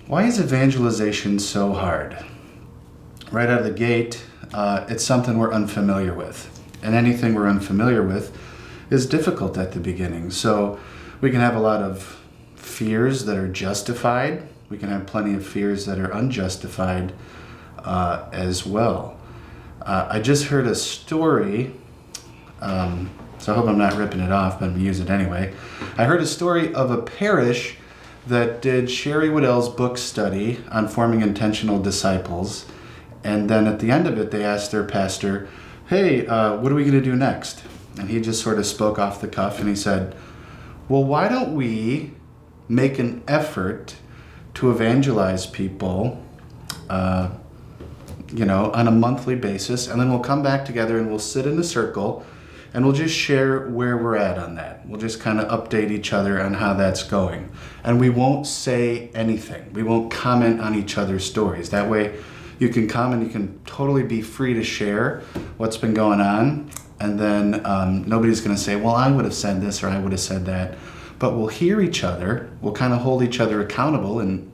Why is evangelization so hard? Right out of the gate, it's something we're unfamiliar with. And anything we're unfamiliar with is difficult at the beginning. So we can have a lot of fears that are justified. We can have plenty of fears that are unjustified as well. I just heard a story, so I hope I'm not ripping it off, but I'm going to use it anyway. I heard a story of a parish that did Sherry Weddell's book study on forming intentional disciples. And then at the end of it, they asked their pastor, hey, what are we going to do next? And he just sort of spoke off the cuff and he said, well, why don't we make an effort to evangelize people, on a monthly basis, and then we'll come back together and we'll sit in a circle and we'll just share where we're at on that. We'll just kind of update each other on how that's going. And we won't say anything. We won't comment on each other's stories. That way you can come and you can totally be free to share what's been going on. And then nobody's going to say, well, I would have said this or I would have said that. But we'll hear each other. We'll kind of hold each other accountable in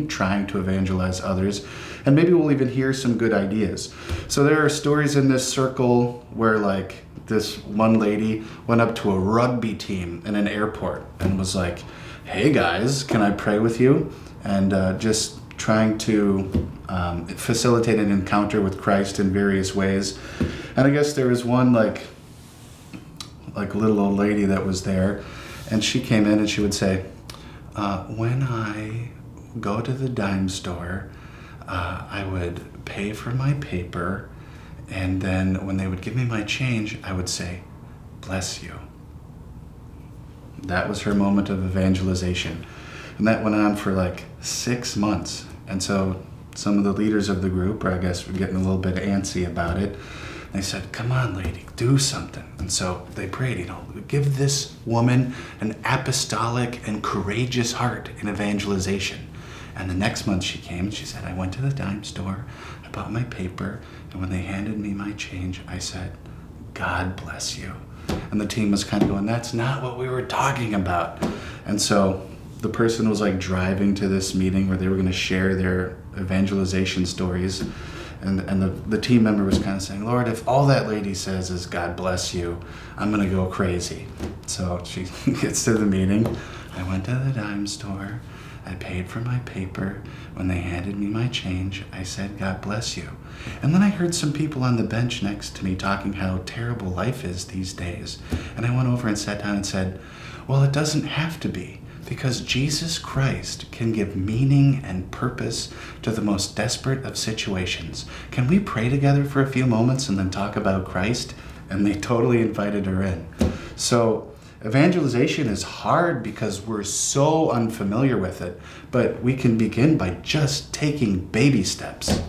trying to evangelize others. And maybe we'll even hear some good ideas. So there are stories in this circle where like this one lady went up to a rugby team in an airport and was like, hey guys, can I pray with you? And just trying to facilitate an encounter with Christ in various ways. And I guess there was one like little old lady that was there, and she came in and she would say, when I go to the dime store, I would pay for my paper, and then when they would give me my change, I would say, bless you. That was her moment of evangelization. And that went on for like 6 months. And so some of the leaders of the group, or I guess were getting a little bit antsy about it. They said, come on, lady, do something. And so they prayed, give this woman an apostolic and courageous heart in evangelization. And the next month she came and she said, I went to the dime store, I bought my paper, and when they handed me my change, I said, God bless you. And the team was kind of going, that's not what we were talking about. And so the person was like driving to this meeting where they were going to share their evangelization stories. And the team member was kind of saying, Lord, if all that lady says is God bless you, I'm going to go crazy. So she gets to the meeting. I went to the dime store. I paid for my paper. When they handed me my change, I said, God bless you. And then I heard some people on the bench next to me talking how terrible life is these days. And I went over and sat down and said, well, it doesn't have to be. Because Jesus Christ can give meaning and purpose to the most desperate of situations. Can we pray together for a few moments and then talk about Christ? And they totally invited her in. So evangelization is hard because we're so unfamiliar with it, but we can begin by just taking baby steps.